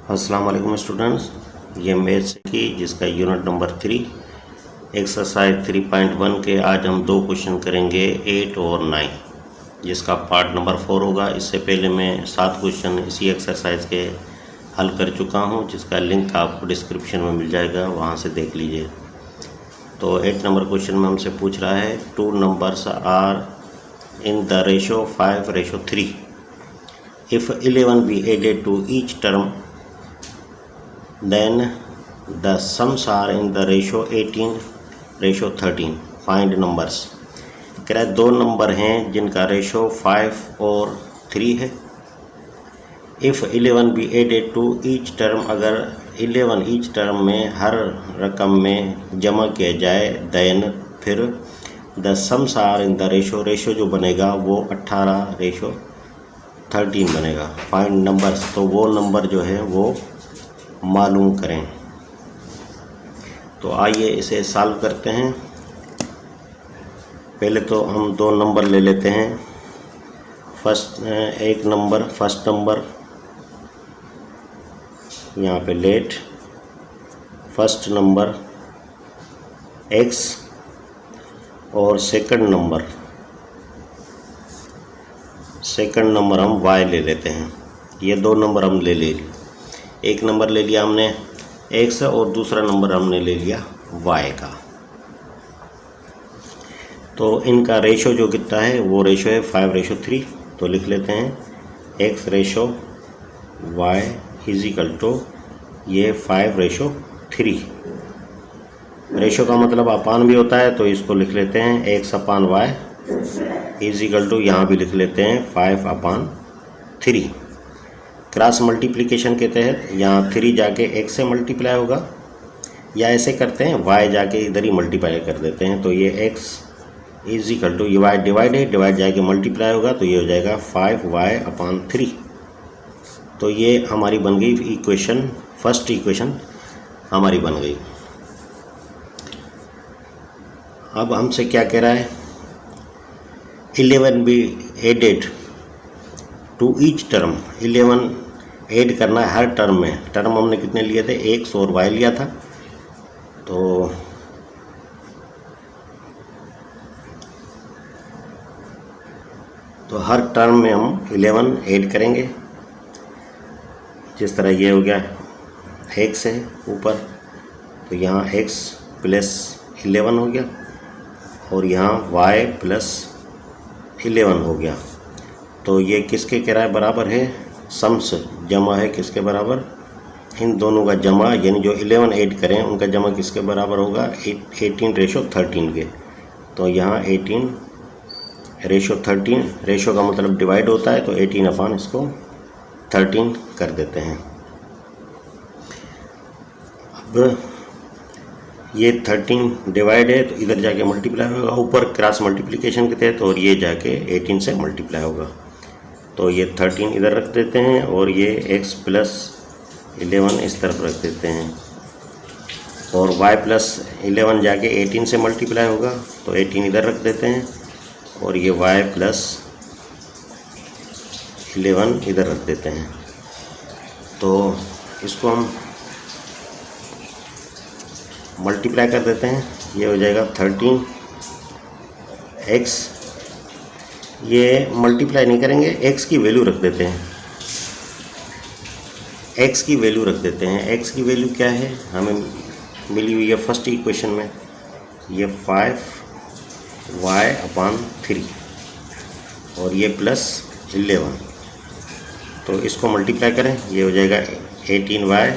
अस्सलाम वालेकुम स्टूडेंट्स, ये मैथ्स की जिसका यूनिट नंबर 3 एक्सरसाइज 3.1 के आज हम दो क्वेश्चन करेंगे 8 और 9 जिसका पार्ट नंबर 4 होगा। इससे पहले मैं 7 क्वेश्चन इसी एक्सरसाइज के हल कर चुका हूँ, जिसका लिंक आपको डिस्क्रिप्शन में मिल जाएगा, वहाँ से देख लीजिए। तो 8 नंबर क्वेश्चन में हमसे पूछ रहा है 2 numbers are in the ratio 5:3 if 11 be added to each term then the sums are in the ratio 18:13 find numbers। कह रहा है दो नंबर हैं जिनका रेशो 5 और 3 है। If 11 be added to each term, अगर 11 ईच टर्म में हर रकम में जमा किया जाए, देन फिर the sums are in the ratio जो बनेगा वो 18:13 बनेगा। फाइंड नंबर्स, तो वो नंबर जो है वो मालूम करें। तो आइए इसे सॉल्व करते हैं। पहले तो हम दो नंबर ले लेते हैं। फर्स्ट नंबर यहाँ पे लेट फर्स्ट नंबर x और सेकंड नंबर हम y ले लेते हैं। ये दो नंबर हम ले लिए। एक नंबर ले लिया हमने x और दूसरा नंबर हमने ले लिया y का। तो इनका रेशो जो कितना है वो रेशो है 5:3। तो लिख लेते हैं x ratio y is equal to ये 5:3। रेशो का मतलब अपान भी होता है, तो इसको लिख लेते हैं x/y इज इक्वल टू, यहाँ भी लिख लेते हैं 5/3। क्रॉस मल्टीप्लिकेशन के तहत यहाँ 3 जाके x से मल्टीप्लाई होगा, या ऐसे करते हैं y जाके इधर ही मल्टीप्लाई कर देते हैं। तो ये x इज इक्वल टू, ये y डिवाइड जाके मल्टीप्लाई होगा, तो ये हो जाएगा 5y/3। तो ये हमारी बन गई इक्वेशन, फर्स्ट इक्वेशन हमारी बन गई। अब हमसे क्या कह रहा है, 11 be added to each term, 11 add करना है हर टर्म में। टर्म हमने कितने लिए थे, x और y लिया था। तो हर टर्म में हम 11 ऐड करेंगे। जिस तरह ये हो गया x है ऊपर, तो यहाँ x प्लस 11 हो गया, और यहाँ y प्लस 11 हो गया। तो ये किसके किराए बराबर है, सम्स जमा है किसके बराबर, इन दोनों का जमा, यानी जो 11 ऐड करें उनका जमा किसके बराबर होगा, 18:13 के। तो यहाँ 18:13, रेशो का मतलब डिवाइड होता है, तो 18/13 कर देते हैं। अब ये 13 डिवाइड है, तो इधर जाके मल्टीप्लाई होगा ऊपर क्रॉस मल्टीप्लिकेशन के तहत, और ये जाके 18 से मल्टीप्लाई होगा। तो ये 13 इधर रख देते हैं, और ये x प्लस 11 इस तरफ रख देते हैं, और y प्लस 11 जाके 18 से मल्टीप्लाई होगा, तो 18 इधर रख देते हैं, और ये y प्लस 11 इधर रख देते हैं। तो इसको हम मल्टीप्लाई कर देते हैं, ये हो जाएगा 13x। ये मल्टीप्लाई नहीं करेंगे, x की वैल्यू रख देते हैं। x की वैल्यू रख देते हैं। x की वैल्यू क्या है, हमें मिली हुई है फर्स्ट इक्वेशन में, ये 5y/3 और ये प्लस 11। तो इसको मल्टीप्लाई करें, ये हो जाएगा 18y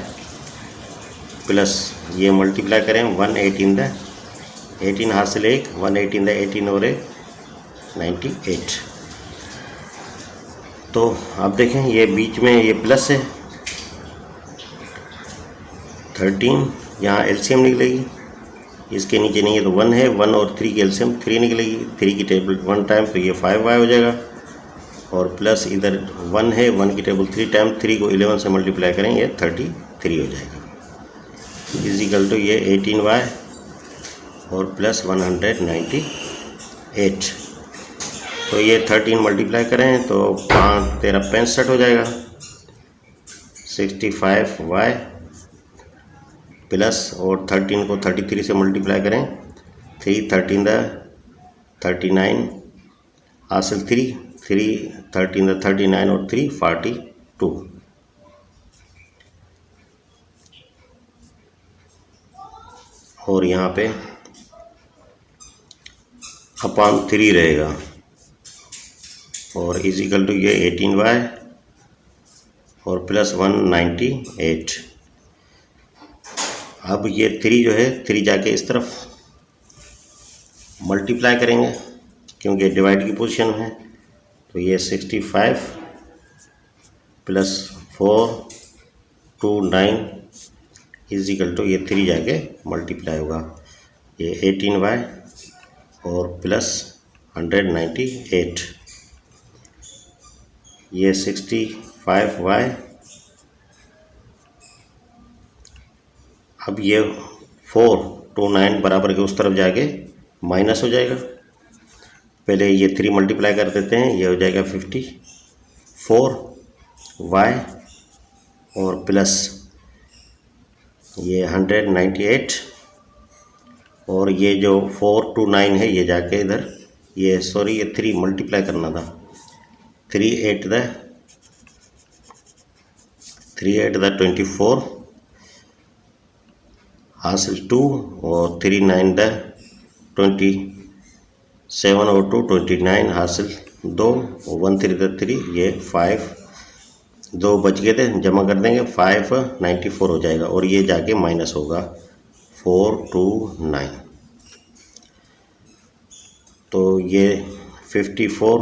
प्लस, ये मल्टीप्लाई करें 118 हाथ से ले 118 और 98। तो आप देखें ये बीच में ये प्लस है 13, यहाँ एलसीएम निकलेगी, इसके नीचे नहीं है तो 1 है, 1 और 3 की एलसीएम 3 निकलेगी, 3 की टेबल 1 टाइम, तो ये 5y हो जाएगा, और प्लस इधर 1 है, 1 की टेबल 3 टाइम, 3 को 11 से मल्टीप्लाई करेंगे 33 हो जाएगा, इज इक्वल टू ये 18y और प्लस 198। तो ये 13 मल्टीप्लाई करें तो 5 13 65 हो जाएगा। 65y प्लस और 13 को 33 से मल्टीप्लाई करें, 3 13 द 39 हासिल 3 13 द 39 और 3 42 और यहाँ पे अपॉन 3 रहेगा और इजिकल टू ये 18y और प्लस 198। अब ये 3 जो है 3 जाके इस तरफ मल्टीप्लाई करेंगे क्योंकि डिवाइड की पोजीशन है, तो ये 65 प्लस 429 इजिकल टू ये 3 जाके मल्टीप्लाई होगा, ये 18y और प्लस 198, ये 65y। अब ये 429 बराबर के उस तरफ जाके माइनस हो जाएगा, पहले ये 3 मल्टीप्लाई कर देते हैं, ये हो जाएगा 54y और प्लस ये 198 और ये जो 429 है ये जाके इधर ये सॉरी ये 3 मल्टीप्लाई करना था, 3 8 द 24 हासिल 2 और 3 9 द 27 और 2 29 हासिल 2 और 1 3 द 3 ये 5 2 बच गए थे, जमा कर देंगे 594 हो जाएगा और ये जाके माइनस होगा 429, तो ये 54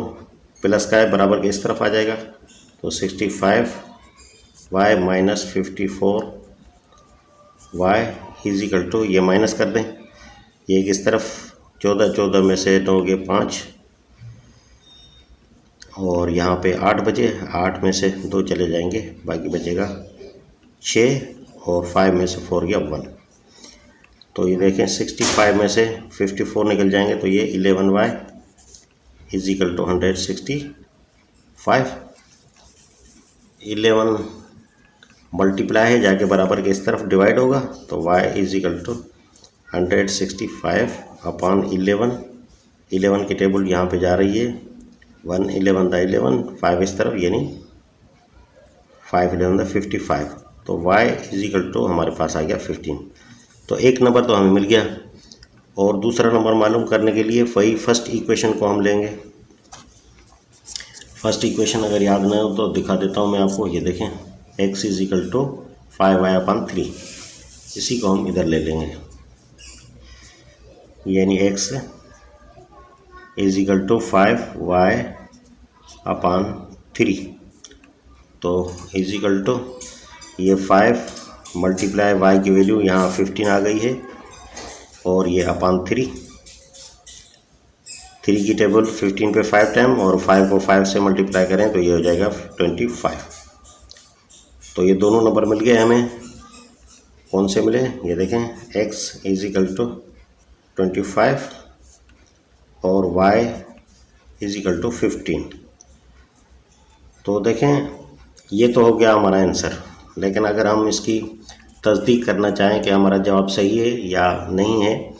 प्लस का है बराबर के इस तरफ आ जाएगा, तो 65y minus 54y is equal to ये माइनस कर दें, ये किस तरफ 14 में से 9 के 5 और यहाँ पे 8 बचे, 8 में से 2 चले जाएंगे, बाकी बचेगा 6 और 5 में से 4 गया 1, तो ये देखें 65 में से 54 निकल जाएंगे, तो ये 11y इजिकल टू 165। 11 मल्टीप्लाई है जाके बराबर के इस तरफ डिवाइड होगा, तो y इजिकल टू 165 अपॉन 11 की टेबल यहाँ पे जा रही है, 1 11 द 11 5 इस तरफ यानी 5 11 द 55, तो y इजिकल टू हमारे पास आ गया 15। तो एक नंबर तो हमें मिल गया और दूसरा नंबर मालूम करने के लिए वही फर्स्ट इक्वेशन को हम लेंगे। फर्स्ट इक्वेशन अगर याद नहीं हो तो दिखा देता हूँ मैं आपको, ये देखें x is equal to 5y upon 3, इसी को हम इधर ले लेंगे, यानी x is equal to 5y upon 3, तो इजिकल टू ये 5 मल्टीप्लाई y की वैल्यू यहाँ 15 आ गई है और ये अपॉन 3 की टेबल 15 पे 5 टाइम और 5 को 5 से मल्टीप्लाई करें तो ये हो जाएगा 25। तो ये दोनों नंबर मिल गए हमें, कौन से मिले ये देखें, x इजिकल टू 25 और y इजिकल टू 15। तो देखें ये तो हो गया हमारा आंसर, लेकिन अगर हम इसकी तस्दीक करना चाहें कि हमारा जवाब सही है या नहीं है,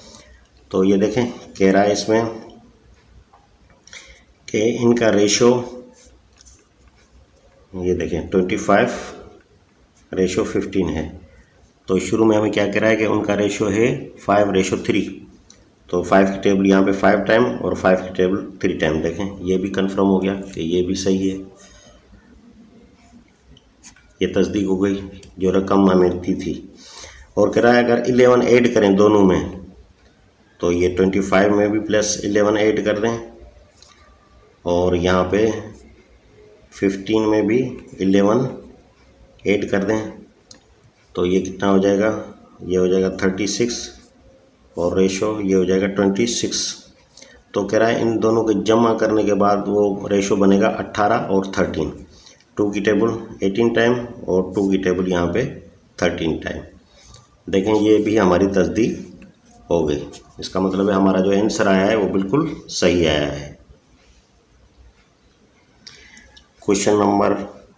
तो ये देखें कह रहा है इसमें कि इनका रेशो, ये देखें 25 रेशो 15 है, तो शुरू में हमें क्या कह रहा है कि उनका रेशो है 5:3, तो 5 की टेबल यहाँ पे 5 टाइम और 5 की टेबल 3 टाइम, देखें ये भी कंफर्म हो गया कि ये भी सही है, ये तस्दीक हो गई जो रकम हमें दी थी। और कह रहा है अगर 11 ऐड करें दोनों में, तो ये 25 में भी प्लस 11 ऐड कर दें और यहाँ पे 15 में भी 11 ऐड कर दें, तो ये कितना हो जाएगा, ये हो जाएगा 36 और रेशो ये हो जाएगा 26। तो कह रहा है इन दोनों के जमा करने के बाद वो रेशो बनेगा 18 और 13, 2 की टेबल 18 टाइम और 2 की टेबल यहाँ पे 13 टाइम। देखें ये भी हमारी तस्दीक हो गई, इसका मतलब है हमारा जो आंसर आया है वो बिल्कुल सही आया है। क्वेश्चन नंबर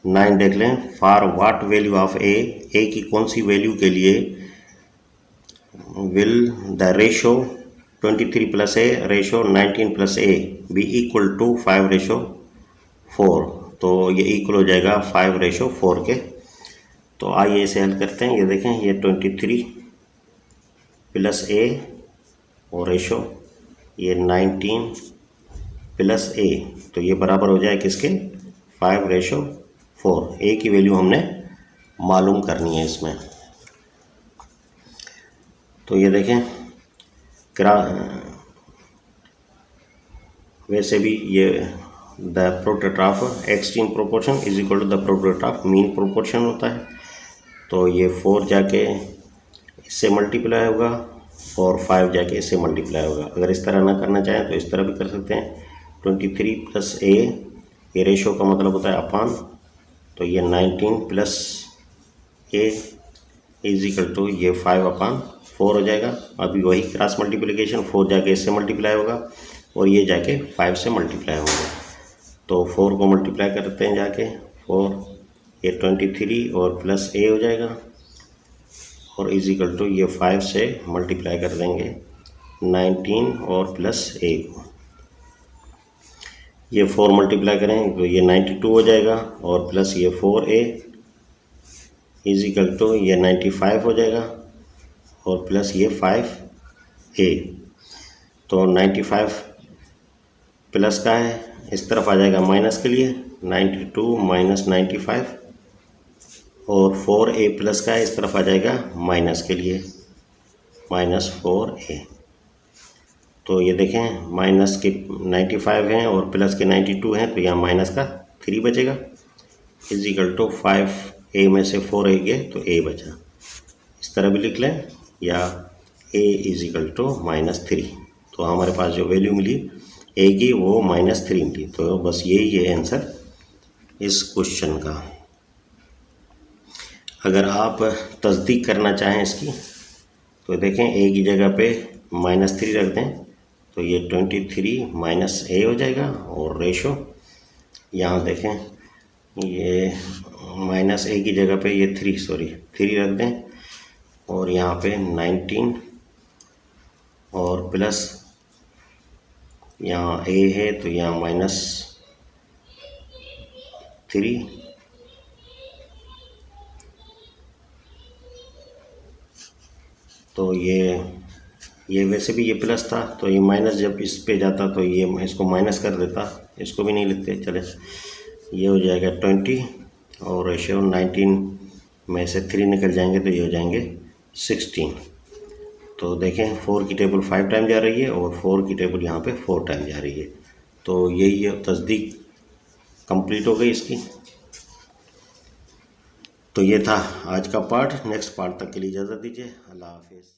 9 देख लें, for what value of a की कौन सी वैल्यू के लिए will the ratio 23 plus a ratio 19 plus a be equal to 5:4। तो ये इक्वल हो जाएगा 5:4 के। तो आइए इसे हल करते हैं। ये देखें, ये 23 प्लस ए और रेशो ये 19 प्लस ए, तो ये बराबर हो जाए किसके, 5:4। ए की वैल्यू हमने मालूम करनी है इसमें। तो ये देखें, वैसे भी ये the product of extreme proportion is equal to the product of mean proportion होता है। तो ये 4 जाके इससे मल्टीप्लाई होगा और 5 जाके इससे मल्टीप्लाई होगा। अगर इस तरह ना करना चाहें तो इस तरह भी कर सकते हैं। 23 प्लस ए, ये रेशो का मतलब होता है अपान, तो ये 19 plus a is equal to ये 5/4 हो जाएगा। अभी वही क्रॉस मल्टीप्लिकेशन, 4 जाके इससे मल्टीप्लाई होगा और ये जाके 5 से मल्टीप्लाई होगा। तो 4 को मल्टीप्लाई करते हैं जाके, 4 ये 23 और प्लस ए हो जाएगा और इज इक्वल टू ये 5 से मल्टीप्लाई कर देंगे 19 और प्लस ए को। ये 4 मल्टीप्लाई करें तो ये 92 हो जाएगा और प्लस ये 4a इज इक्वल टू ये 95 हो जाएगा और प्लस ये 5a। तो 95 प्लस का है, इस तरफ आ जाएगा माइनस के लिए, 92 माइनस 95 और 4a प्लस का है, इस तरफ आ जाएगा माइनस के लिए, -4a। तो ये देखें, माइनस के 95 हैं और प्लस के 92 हैं, तो यहाँ माइनस का 3 बचेगा इज इक्वल टू 5a में से 4 गए तो a बचा। इस तरह भी लिख लें, या a इज इक्वल टू -3। तो हमारे पास जो वैल्यू मिली a की वो -3 मिली। तो बस यही है आंसर इस क्वेश्चन का। अगर आप तस्दीक करना चाहें इसकी तो देखें, a की जगह पे -3 रख दें तो ये 23 माइनस ए हो जाएगा और रेशो यहाँ देखें, ये माइनस ए की जगह पे ये 3 रख दें और यहाँ पे 19 और प्लस यहाँ ए है तो यहाँ -3 तो ये वैसे भी ये प्लस था तो ये माइनस जब इस पे जाता तो ये इसको माइनस कर देता, इसको भी नहीं लिखते। चले, ये हो जाएगा 20 और रेशियो 19 में से 3 निकल जाएंगे तो ये हो जाएंगे 16। तो देखें, 4 की टेबल 5 टाइम जा रही है और 4 की टेबल यहाँ पे 4 टाइम जा रही है। तो यही तस्दीक कंप्लीट हो गई इसकी। तो ये था आज का पार्ट। नेक्स्ट पार्ट तक के लिए इजाज़त दीजिए। अल्लाह हाफिज़।